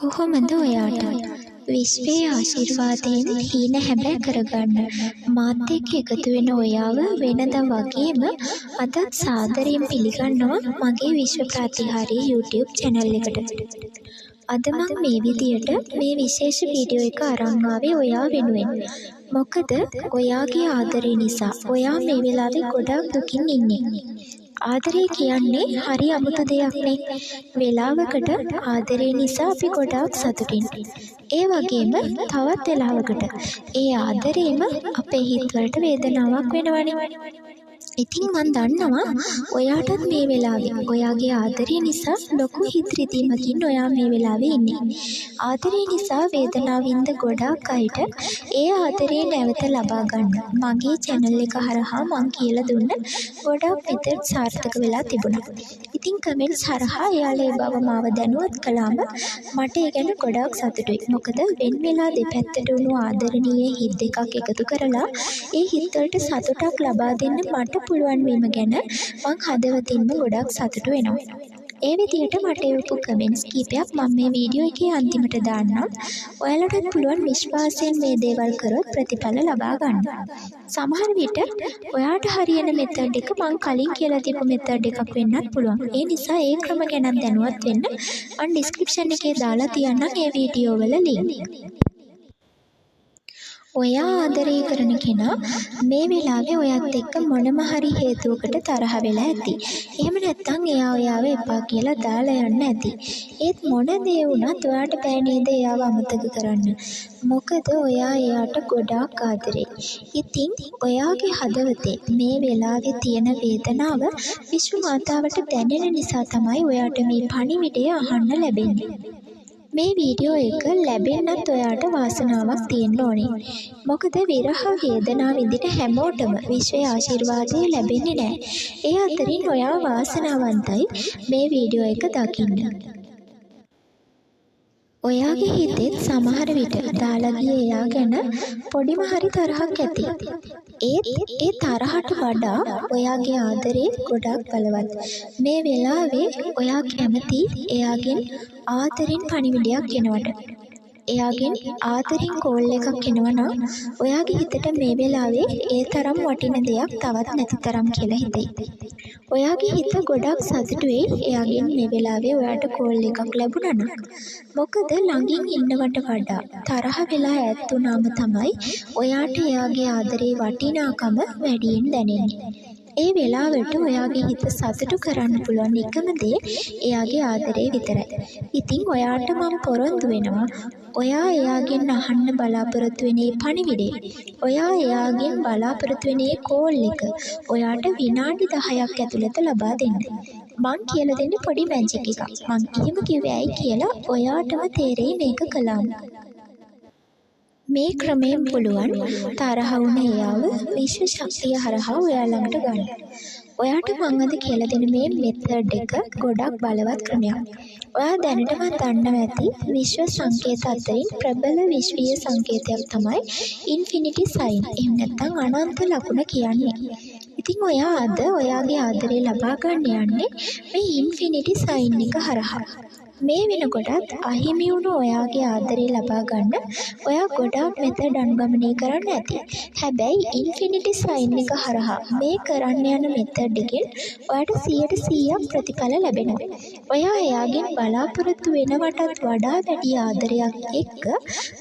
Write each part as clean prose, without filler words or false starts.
කොහොමද ඔයාට විශ්වයේ ආශිර්වාදයෙන් හීන හැබෑ කරගන්න මාත් එක්ක එකතු වෙන ඔයාව වෙනදා වගේම අදත් සාදරයෙන් පිළිගන්නවා මගේ විශ්ව ප්‍රතිහාරී YouTube channel එකට. අද මම මේ විදියට මේ විශේෂ වීඩියෝ එක අරන් ආවේ ඔයා වෙනුවෙන්. මොකද ඔයාගේ ආදරය නිසා ඔයා මේ වෙලාවේ ගොඩක් දුකින් ඉන්නේ. ආදරය කියන්නේ හරි අමුතු දෙයක් නේ. වෙලාවකට ආදරය නිසා අපි ගොඩාක් සතුටින්. ඒ වගේම තවත් වෙලාවකට ඒ ආදරේම අපේ හිතවලට වේදනාවක් වෙනවනේ. ඉතින් මම දන්නවා ඔයාටත් මේ වෙලාවේ ඔයාගේ ආදරය නිසා ලොකු හිත රිදීමකින් ඔයා මේ වෙලාවේ ඉන්නේ. ආදරය නිසා වේදනාව විඳ ගොඩාක් අයට ඒ ආදරය නැවත ලබා ගන්න මගේ channel එක හරහා මම කියලා දුන්න ගොඩාක් විතර සාර්ථක වෙලා තිබුණා. ඉතින් කමෙන්ට්ස් හරහා එයාලා ඒ බව මාව දැනුවත් කළාම මට ඒ ගැන ගොඩාක් සතුටුයි. මොකද වෙන වෙලා දෙපැත්තට වුණු ආදරණීය හිත් දෙකක් එකතු කරලා ඒ හිත් වලට සතුටක් ලබා දෙන්න මට පුළුවන් වීම ගැන මං හදවතින්ම ගොඩක් සතුටු වෙනවා. ඒ විදිහට මට එවපු කමෙන්ට්ස් කීපයක් මම මේ වීඩියෝ එකේ අන්තිමට දාන්නම්. ඔයාලටත් පුළුවන් විශ්වාසයෙන් මේ දේවල් කරොත් ප්‍රතිඵල ලබා ගන්න. සමහර විට ඔයාට හරියන මෙතඩ් එක මං කලින් කියලා දීපු මෙතඩ් එකක් වෙන්නත් පුළුවන්. ඒ නිසා ඒ ක්‍රම ගැන දැනුවත් වෙන්න මම ඩිස්ක්‍රිප්ෂන් එකේ දාලා තියන්නම් ඒ වීඩියෝ වල ලින්ක්. ඔයා ආදරය කරන කෙනා මේ වෙලාවේ ඔයත් එක්ක මොනම හරි හේතුවකට තරහ වෙලා ඇති. එහෙම නැත්නම් එයා ඔයාව එපා කියලා දාලා යන්න ඇති. ඒත් මොන දේ වුණත් ඔයාට බෑ නේද එයාව අමතක කරන්න. මොකද ඔයා එයාට ගොඩාක් ආදරේ. ඉතින් ඔයාගේ හදවතේ මේ වෙලාවේ තියෙන වේදනාව විශ්ව මාතාවට දැනෙන නිසා තමයි ඔයාට මේ පණිවිඩය අහන්න ලැබෙන්නේ. මේ වීඩියෝ එක ලැබෙන්නත් ඔයාට වාසනාවක් තියෙන්න ඕනේ. මොකද විරහ වේදනාව විඳින හැමෝටම විශ්වයේ ආශිර්වාදය ලැබෙන්නේ නැහැ. ඒ අතරින් ඔයා වාසනාවන්තයි මේ වීඩියෝ එක දකින්න. ඔයාගේ හිතෙත් සමහර විට දාලා ගිය එයා ගැන පොඩිම හරි තරහක් ඇති. ඒත් ඒ තරහට වඩා ඔයාගේ ආදරේ ගොඩක් බලවත්. මේ වෙලාවේ ඔයා කැමති එයාගෙන් ආදරෙන් පණිවිඩයක් එනවට. එයාගෙන් ආදරෙන් කෝල් එකක් එනවා නම් ඔයාගේ හිතට මේ වෙලාවේ ඒ තරම් වටින දෙයක් තවත් නැති තරම් කියලා හිතෙයි. ඔයාගේ හිත ගොඩක් සතුටු වෙයි එයාගෙන් මේ වෙලාවේ ඔයාට කෝල් එකක් ලැබුණා නම්. මොකද ළඟින් ඉන්නවට වඩා තරහ වෙලා ඈත් වුණාම තමයි ඔයාට එයාගේ ආදරේ වටිනාකම වැඩියෙන් දැනෙන්නේ. ඒ වෙලාවට ඔයාගේ හිත සතුටු කරන්න පුළුවන් එකම දේ එයාගේ ආදරේ විතරයි. ඉතින් ඔයාට මම පොරොන්දු වෙනවා ඔයා එයාගෙන් අහන්න බලාපොරොත්තු වෙන මේ පණිවිඩය. ඔයා එයාගෙන් බලාපොරොත්තු වෙන මේ කෝල් එක ඔයාට විනාඩි 10ක් ඇතුළත ලබා දෙන්න. මං කියලා දෙන්නේ පොඩි මැජික් එකක්. මං එහෙම කිව්වේ ඇයි කියලා ඔයාටම තේරෙයි මේක කළාම. මේ ක්‍රමයෙන් පුළුවන් තරහ වුණ එයාව විශ්ව ශක්තිය හරහා ඔයා ළඟට ගන්න. ඔයාට මම අද කියලා දෙන මේ මෙතඩ් එක ගොඩක් බලවත් ක්‍රමයක්. ඔයා දැනටම දන්නවා ඇති විශ්ව සංකේත අතරින් ප්‍රබල විශ්වීය සංකේතයක් තමයි ඉන්ෆිනිටි සයින්. එහෙම නැත්නම් අනන්ත ලකුණ කියන්නේ. ඉතින් ඔයා අද ඔයාගේ ආදරේ ලබා ගන්න යන්නේ මේ ඉන්ෆිනිටි සයින් එක හරහා. මේ වෙනකොටත් අහිමි වුණු ඔයාගේ ආදරේ ලබා ගන්න ඔයා ගොඩාක් මෙතඩ් අනුගමනය කරන්න ඇති. හැබැයි ඉන්ෆිනිටි සයින් එක හරහා මේ කරන්න යන මෙතඩ් එකෙන් ඔයාට 100% ප්‍රතිඵල ලැබෙනවා. ඔයා එයාගෙන් බලාපොරොත්තු වෙනවටත් වඩා වැඩි ආදරයක් එක්ක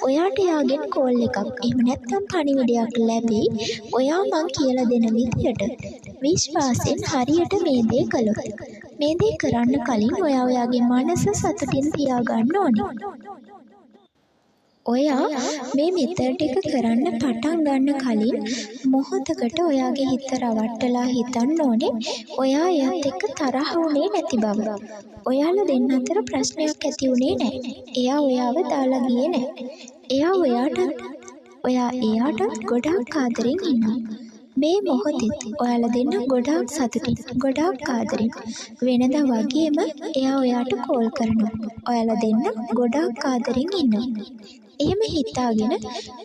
ඔයාට එයාගෙන් කෝල් එකක් එහෙම නැත්නම් පණිවිඩයක් ලැබෙයි. ඔයා මං කියලා දෙන විදියට විශ්වාසයෙන් හරියට මේ දේ කළොත්. මේ දේ කරන්න කලින් ඔයා ඔයාගේ මනස සතුටින් තියාගන්න ඕනේ. ඔයා මේ මෙතඩ් එක කරන්න පටන් ගන්න කලින් මොහොතකට ඔයාගේ හිත රවට්ටලා හිතන්න ඕනේ ඔයා එයාත් එක්ක තරහ වුණේ නැති බව. ඔයාලා දෙන්න අතර ප්‍රශ්නයක් ඇති වුණේ නැහැ. එයා ඔයාව දාලා ගියේ නැහැ. ඔයා එයාට ගොඩාක් ආදරෙන් ඉන්නවා. මේ මොහොතේ ඔයාලා දෙන්න ගොඩාක් සතුටින් ගොඩාක් ආදරෙන් වෙනදා වගේම එයා ඔයාට කෝල් කරනවා. ඔයාලා දෙන්න ගොඩාක් ආදරෙන් ඉන්නවා. එහෙම හිතාගෙන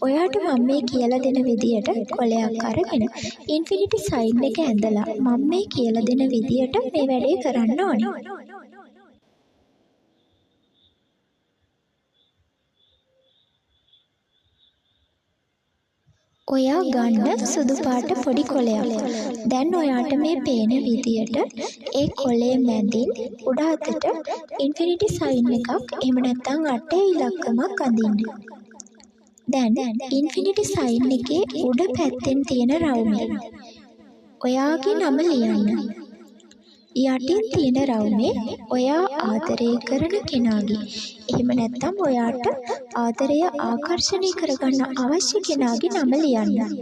ඔයාට මම මේ කියලා දෙන විදියට කොලයක් අරගෙන ඉන්ෆිනිටි සයින් එක ඇඳලා මම මේ කියලා දෙන විදියට මේ වැඩේ කරන්න ඕනේ. ඔයා ගන්න සුදු පාට පොඩි කොලයක්. දැන් ඔයාට මේ පේන විදියට ඒ කොලේ මැදින් උඩ අතට ඉන්ෆිනිටි සයින් එකක් එහෙම නැත්නම් අටේ ඉලක්කමක් අඳින්න. දැන් ඉන්ෆිනිටි සයින් එකේ උඩ පැත්තෙන් තියෙන රවුමේ ඔයාගේ නම ලියන්න. යටින් තියෙන රවුමේ ඔයා ආදරය කරන කෙනාගේ එහෙම නැත්නම් ඔයාට ආදරය ආකර්ෂණය කරගන්න අවශ්‍ය කෙනාගේ නම ලියන්න.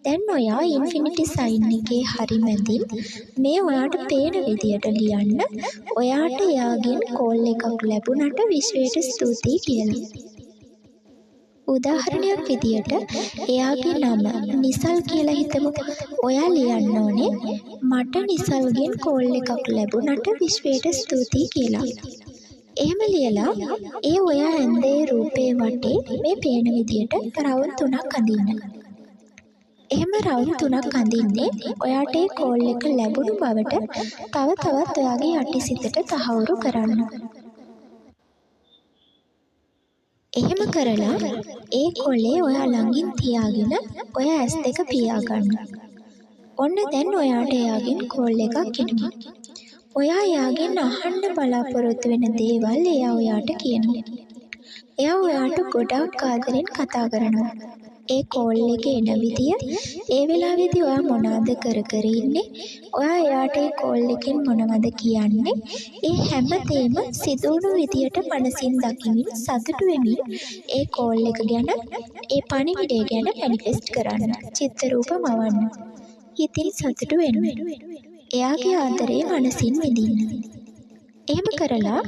දැන් ඔයා ඉන්ෆිනිටි සයින් එකේ හරි මැදින් මේ ඔයාට පේන විදියට ලියන්න. ඔයාට එයාගෙන් කෝල් එකක් ලැබුණට විශ්වයට ස්තුතියි කියලා. උදාහරණයක් විදියට එයාගේ නම නිසල් කියලා හිතමු. ඔයා ලියන්න ඕනේ මට නිසල්ගෙන් කෝල් එකක් ලැබුණට විශ්වයට ස්තුතියි කියලා. එහෙම ලියලා ඒ ඔයා ඇඳේ රූපේ වටේ මේ පේන විදියට රවුම් 3ක් අඳින්න. එහෙම රවුම් 3ක් අඳින්නේ ඔයාට ඒ කෝල් එක ලැබුණු බවට තව තවත් ඔයාගේ යටිසිතට තහවුරු කරන්න. එහෙම කරලා ඒ කොලේ ඔයා ළඟින් තියාගෙන ඔයා ඇස් දෙක පියාගන්න. ඔන්න දැන් ඔයාට එයාගෙන් කෝල් එකක් එනවා. ඔයා එයාගෙන් අහන්න බලාපොරොත්තු වෙන දේවල් එයා ඔයාට කියනවා. එයා ඔයාට ගොඩාක් ආදරෙන් කතා කරනවා. ඒ කෝල් එකේ එන විදිය, ඒ වෙලාවේදී ඔයා මොනවද කර ඉන්නේ, ඔයා එයාට ඒ කෝල් එකෙන් මොනවද කියන්නේ, ඒ හැමදේම සිදුවුණු විදියට මනසින් දකිමින් සතුටු වෙමින් ඒ කෝල් එක ගැන, ඒ පණිවිඩය ගැන මැනිෆෙස්ට් කරන්න. චිත්ත රූප මවන්න. හිතින් සතුටු වෙන්න. එයාගේ ආදරේ මනසින් විඳින්න. එහෙම කරලා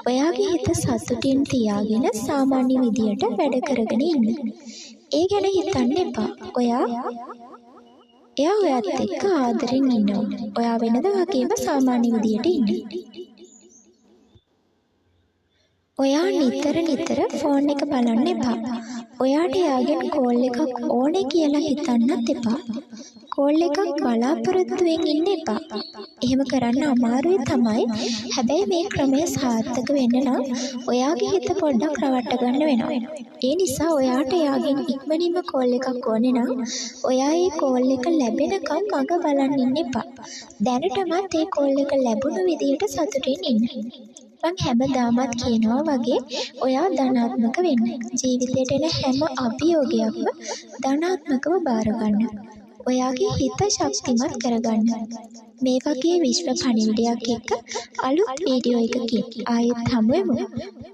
ඔයාගේ හිත සතුටින් තියාගෙන සාමාන්‍ය විදියට වැඩ කරගෙන ඉන්න. ඒ ගැන හිතන්න එපා. එයා ඔයත් එක්ක ආදරෙන් ඉන්නවා. ඔයා වෙනද වගේම සාමාන්‍ය විදියට ඉන්න. ඔයා නිතර ෆෝන් එක බලන්න එපා. ඔයාට එයාගෙන් කෝල් එකක් ඕනේ කියලා හිතන්නත් එපා. කෝල් එකක් බලාපොරොත්තුවෙන් ඉන්න එපා. එහෙම කරන්න අමාරුයි තමයි. හැබැයි මේ ක්‍රමය සාර්ථක වෙන්න නම් ඔයාගේ හිත පොඩ්ඩක් රවට්ට ගන්න වෙනවා. ඒ නිසා ඔයාට එයාගෙන් ඉක්මනින්ම කෝල් එකක් ඕනේ නම් ඔයා ඒ කෝල් එක ලැබෙනකම් මග බලන් ඉන්න එපා. දැනටමත් ඒ කෝල් එක ලැබුණු විදියට සතුටින් ඉන්න. මං හැමදාමත් කියනවා වගේ ඔයා ධනාත්මක වෙන්න. ජීවිතේට එන හැම අභියෝගයක්ම ධනාත්මකව බාර ගන්න. ඔයාගේ හිත ශක්තිමත් කරගන්න. මේ වගේ විශ්ව පණිවිඩයක් එක්ක අලුත් වීඩියෝ එකකින් ආයෙත් හමු වෙමු.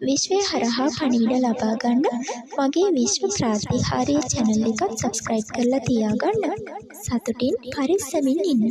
විශ්වය හරහා පණිවිඩ ලබා ගන්න මගේ විශ්ව ප්‍රාතිහාර්ය channel එකත් subscribe කරලා තියාගන්න. සතුටින් පරිස්සමින් ඉන්න.